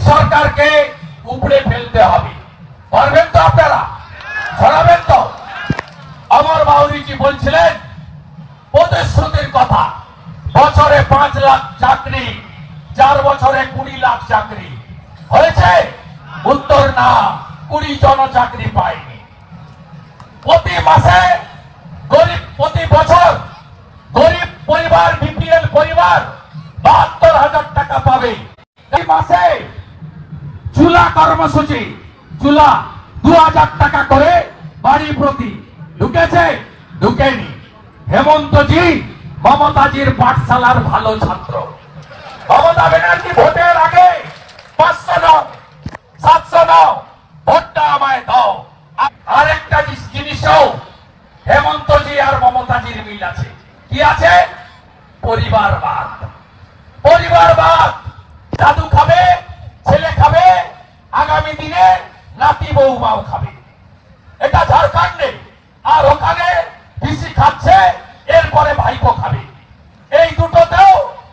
সরকারকে উপড়ে ফেলতে হবে। পারবেন তো আপনারা? ছড়াবেন তো? অমর বাউরিজি বলছিলেন প্রতিশ্রুতির কথা, বছরে 5 লাখ চাকরি, 4 বছরে 20 লাখ চাকরি হয়েছে? উত্তর না, 20 জন চাকরি পায়নি। প্রতি মাসে গরিব, প্রতি বছর গরিব পরিবার, বিপিএল পরিবার 72,000 টাকা পাবে। এই মাসে চুলা কর্মসূচি, চুলা 2,000 টাকা করে বাড়ি প্রতি ঢুকেছে? ঢুকেনি। হেমন্তজি মমতাজির পাঠশালার ভালো ছাত্র। মমতা ব্যানার্জি ভোটের আগে 500 নাও, 700 নাও, ভোটটা আমায় দাও। আরেকটা জিনিসও হেমন্তজি আর মমতাজির মিল আছে। কি আছে? পরিবারবাদ। পরিবারবাদ। দাদু খাবে, ছেলে খাবে, আগামী দিনে নাতি বৌমাও খাবে। এটা ঝাড়খণ্ডে। আর ওখানে পিসি খাচ্ছে, এরপরে ভাইপো খাবে। এই দুটোতেও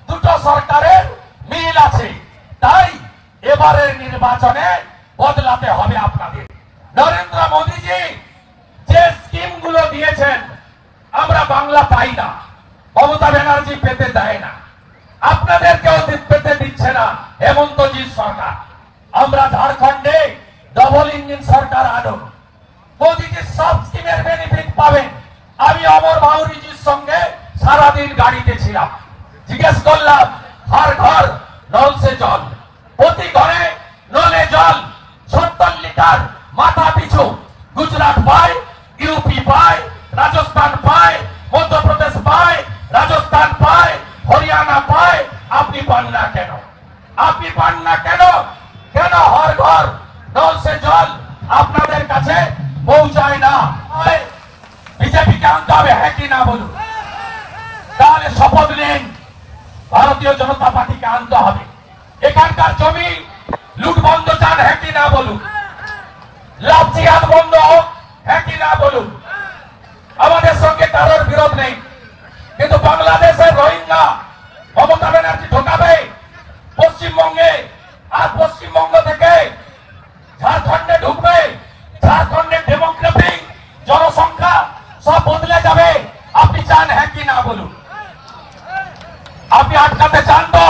দুটো সরকারের মিল আছে। তাই এবারের নির্বাচনে বদলাতে হবে আপনাদের। নরেন্দ্র মোদীজি যে স্কিম গুলো দিয়েছেন আমরা বাংলা পাই না, মমতা ব্যানার্জি পেতে দেয় না, আপনাদেরকেও পেতে দিচ্ছে না হেমন্তজির সরকার। আমরা ঝাড়খণ্ডে ডবল ইঞ্জিন সরকার আনুন, মোদীজির সব স্কিমের বেনিফিট পাবেন। আমি অমর বাউরিজির সঙ্গে সারাদিন গাড়িতে ছিলাম, জিজ্ঞেস করলাম হর ঘর নল সে জল, প্রতি ঘরে নলে জল 70 লিটার মাথা পিছু। গুজরাট পায়, ইউপি পায়, রাজস্থান পায়, মধ্যপ্রদেশ পায়, রাজস্থান পায়, হরিয়ানা পায়, আপনি পান না কেন? আপনি পান না কেন? কেন হর ঘর নল সে জল আপনাদের কাছে পৌঁছায় না? বিজেপিকে আনতে হবে, হ্যাঁ কি না বলুন? তাহলে শপথ নিন, ভারতীয় জনতা পার্টিকে আনতে হবে। এখানকার জমি লুট বন্ধ চান, হ্যাঁ কি না বলুন? লাভ জিহাদ বন্ধ হোক, হ্যাঁ কি না বলুন? আমাদের সঙ্গে কারোর বিরোধ নেই, কিন্তু বাংলাদেশের রোহিঙ্গা মমতা ব্যানার্জি ঢোকাবে পশ্চিমবঙ্গে, আর পশ্চিমবঙ্গ থেকে ঝাড়খণ্ডে ঢুকবে। ঝাড়খণ্ডের ডেমোগ্রাফি, জনসংখ্যা সব বদলে যাবে। আপনি চান, হ্যাঁ কি না বলুন? আপনি আটকাতে চান তো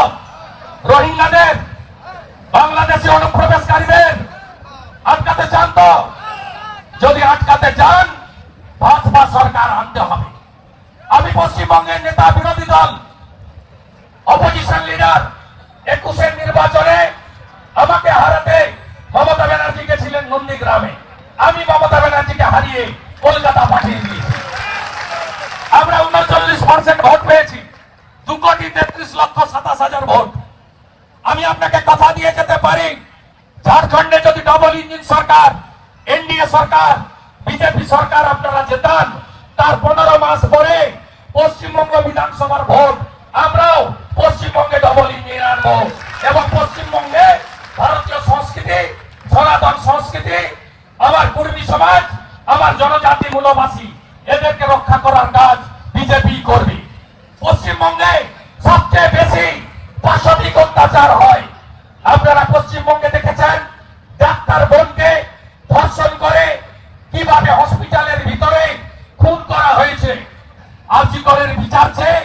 রোহিঙ্গাদের, বাংলাদেশি অনুপ্রবেশকারীদের আটকাতে চান তো? যদি আটকাতে চান ভাজপা সরকার আনতে হবে। আমি পশ্চিমবঙ্গের নেতা, বিরোধী দল, অপোজিশন লিডার, 21-এর নির্বাচনে আমাকে হারাতে মমতা ব্যানার্জি গেছিলেন নন্দীগ্রামে। আমি মমতা ব্যানার্জিকে হারিয়ে কলকাতা পাঠিয়ে দিয়েছি। আমরা 39% ভোট পেয়েছি, 2,33,27,000 ভোট। আমি আপনাকে কথা দিয়ে যেতে পারি, ঝাড়খণ্ডে যদি ডবল ইঞ্জিন সরকার, এনডিএ সরকার, বিজেপি সরকার আপনারা জেতান, তার 15 মাস পরে পশ্চিমবঙ্গ বিধানসভার ভোট আমরাও পশ্চিমবঙ্গে ডবল ইঞ্জিন আনবো এবং পশ্চিমবঙ্গে ভারতীয় সংস্কৃতি, সনাতন সংস্কৃতি, আমার কুর্মী সমাজ, আমার জনজাতি মূলবাসী, এদেরকে রক্ষা করার কাজ বিজেপি করবে। পশ্চিমবঙ্গে সবচেয়ে বেশি পাশবিক অত্যাচার হয়। আপনারা পশ্চিমবঙ্গে দেখেছেন ডাক্তার বোনকে ধর্ষণ করে কিভাবে হসপিটালের ভিতরে খুন করা হয়েছে। আরজিকরের বিচার চেয়ে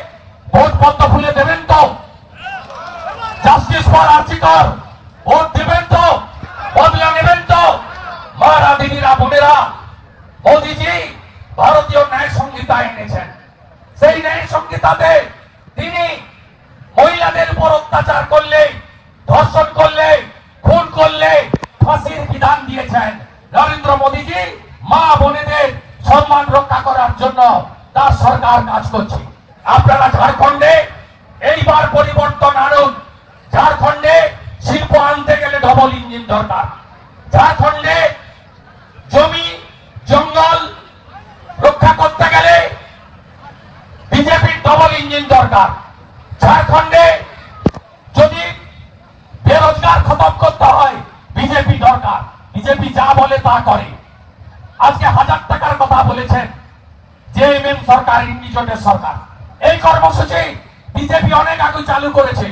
ভোট পদ্ম খুলে দেবেন তো? জাস্টিস ফর আরজিকর ভোট দেবেন তো? বদলা নেবেন তো? মারা দিদিরা, বোনেরা, মোদীজি ভারতীয় ন্যায় সংহিতা এনেছেন। সেই ন্যায় সংহিতাতে তিনি মহিলাদের উপর অত্যাচার করলে, ধর্ষণ করলে, খুন করলে ফাঁসির বিধান দিয়েছেন। নরেন্দ্র মোদীজি মা বোনেদের সম্মান রক্ষা করার জন্য তার সরকার কাজ করছে। আপনারা ঝাড়খণ্ডে এইবার পরিবর্তন আনুন। ঝাড়খণ্ডে শিল্প আনতে গেলে ডবল ইঞ্জিন দরকার। ঝাড়খণ্ডে জমি জঙ্গল রক্ষা করতে গেলে বিজেপির ডবল ইঞ্জিন দরকার। ঝাড়খণ্ডে যদি বেরোজগার খতম করতে হয় বিজেপি দরকার। বিজেপি যা বলে তা করে। আজকে 1000 টাকার কথা বলেছেন জেএমএম সরকার, ইন্ডিজোটের সরকার। এই কর্মসূচি বিজেপি অনেক আগে চালু করেছে।